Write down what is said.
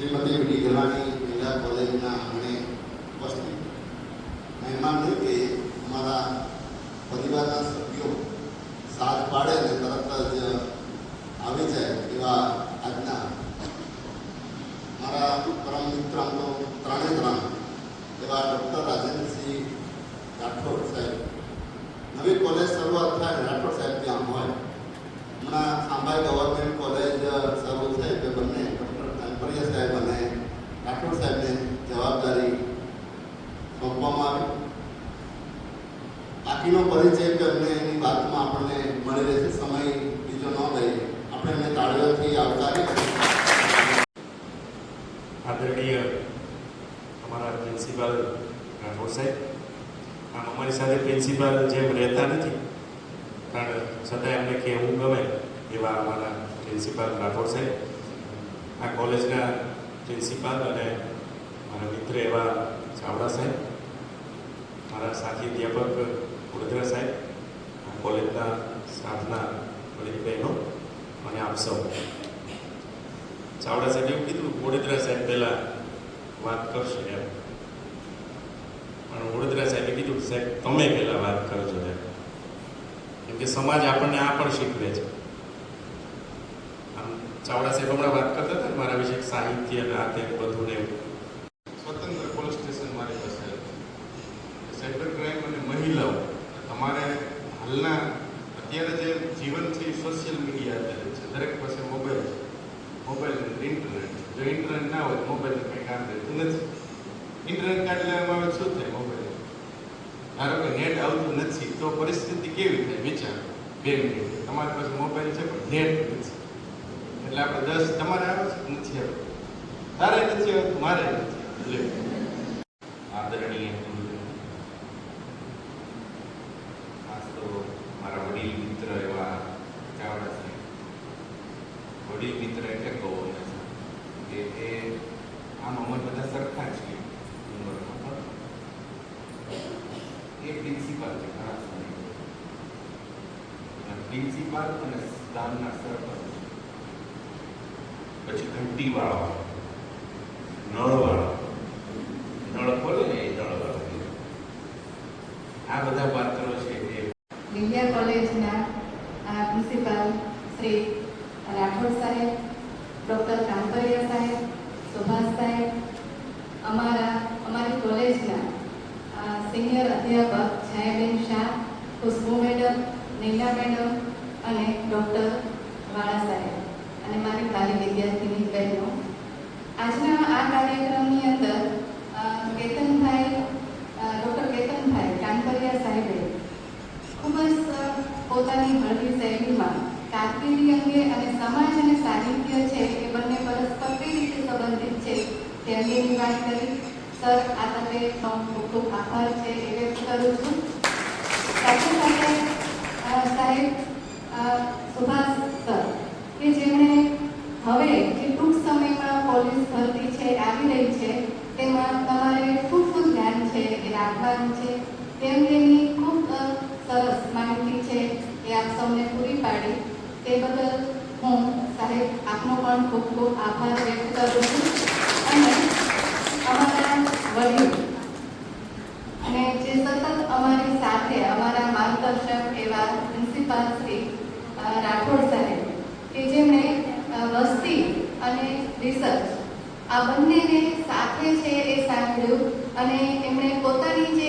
Shrimati we गलानी महिला college आंगणे उपस्थित મહેમાન તરીકે અમારા પરિવારના સભ્યો સાથ પાડે અને તરત જ આવી જાય એવા આજના મારા પરમ મિત્ર તો ત્રણે એવા ડૉક્ટર રાજેન્દ્રસિંહ રાઠોડ સાહેબ. નવી કોલેજ શરૂઆત થાય રાઠોડ સાહેબ ત્યાં હોય. હમણાં ખાંભાઈ ગવર્મેન્ટ કોલેજ શરૂ થઈ તે બંને ડૉક્ટર કાનપરિયા સાહેબ અને રાઠોડ સાહેબને જવાબદારી સોંપવામાં આવી. બાકીનો પરિચય કે અમને એની વાતમાં આપણને મળી રહેશે. સમય બીજો ન લઈ આપણે એમને તાળીઓથી આવકારીએ. આદરણીય અમારા પ્રિન્સિપાલ રાઠોડ સાહેબ, આમ અમારી સાથે પ્રિન્સિપાલ જેમ રહેતા નથી પણ છતાં એમને કહેવું ગમે એવા અમારા પ્રિન્સિપાલ રાઠોડ સાહેબ, આ કોલેજના પ્રિન્સિપાલ અને મારા મિત્ર એવા ચાવડા સાહેબ, મારા સાથી અધ્યાપક વડોદરા સાહેબ, આ કોલેજના સ્ટાફના વડીલ બહેનો અને આપ સૌ. ચાવડા સાહેબ એવું કીધું વડોદરા સાહેબ પહેલાં વાત કરશે એમ, પણ વડોદરા સાહેબે કીધું સાહેબ તમે પહેલાં વાત કરજો એમ, કેમ કે સમાજ આપણને આ પણ શીખવે છે. આમ ચાવડા સાહેબ હમણાં વાત કરતા હતા ને મારા વિશે સાહિત્ય અને આ તે બધું ને એવું. સ્વતંત્ર પોલીસ સ્ટેશન મારી પાસે સાયબર ક્રાઇમ અને મહિલાઓ, તમારે હાલના અત્યારે જે જીવન છે એ સોશિયલ મીડિયા આધારિત છે. દરેક પાસે મોબાઈલ છે, મોબાઈલ અને ઇન્ટરનેટ. જો ઇન્ટરનેટ ના હોય મોબાઈલ કંઈ કામ રહેતું નથી. ઇન્ટરનેટ કાઢી લેવામાં આવે શું થાય? મોબાઈલ ધારો કે નેટ આવતું નથી તો પરિસ્થિતિ કેવી થાય? વિચાર 2 મિનિટ તમારી પાસે મોબાઈલ છે પણ નેટ નથી, એટલે આપણે 10 તમારે આવે છે નથી આવતું, તારે નથી આવતું, મારે નથી આવતું. આદરણીય ખાસ તો મારા વડીલ મિત્ર એવા ચાવડા સાહેબ. વડીલ મિત્ર એટલે કહો કે એ આમ અમારે બધા સરખા છીએ ઉંમરમાં, એ પ્રિન્સિપાલ છે ઘણા સમય, પ્રિન્સિપાલ અને ગામના સરપંચ, પછી ઘંટીવાળો, નળવાળો, નળ ખોલે ને એ નળવાળો, આ બધા પાત્રો છે. વિદ્યા કોલેજના પ્રિન્સિપાલ શ્રી રાઠોડ સાહેબ, ડૉક્ટર કાનપરિયા સાહેબ, સુભાષ સાહેબ, અમારી કોલેજના સિનિયર અધ્યાપક છાયાબેન શાહ, ખુશ્બુ મેડમ, નીલા મેડમ અને ડૉક્ટર વાળા સાહેબ અને મારી ભાવિ વિદ્યાર્થીની બહેનો. આજના આ કાર્યક્રમની અંદર ડૉક્ટર કેતનભાઈ કાનપરિયા સાહેબે ખૂબ જ પોતાની હળવી શૈલીમાં કારકિર્દી અંગે અને સમાજ અને સાહિત્ય છે એ બંને પરસ્પર કઈ રીતે સંબંધિત છે તે અંગેની વાત કરી. સર, આ તકે ખૂબ ખૂબ આભાર છે એ વ્યક્ત કરું છું. સાથે સાથે સાહેબ સુભાષ સર કે જેમણે હવે જે ટૂંક સમયમાં પોલીસ ભરતી છે આવી રહી છે તેમાં તમારે ખૂબ ધ્યાન છે એ રાખવાનું છે. તે અંગેની ખૂબ સરસ માહિતી છે એ આપ સૌને પૂરી પાડી તે બદલ હું સાહેબ આપનો પણ ખૂબ ખૂબ આભાર વ્યક્ત કરું છું. અને અમારા વડીલ અને જે સતત અમારી સાથે અમારા માર્ગદર્શક એવા પ્રિન્સિપાલ શ્રી રાઠોડ સાહેબ કે જેમણે વસ્તી અને રિસર્ચ આ બંનેને સાથે છે એ સાંભળ્યું અને એમણે પોતાની જે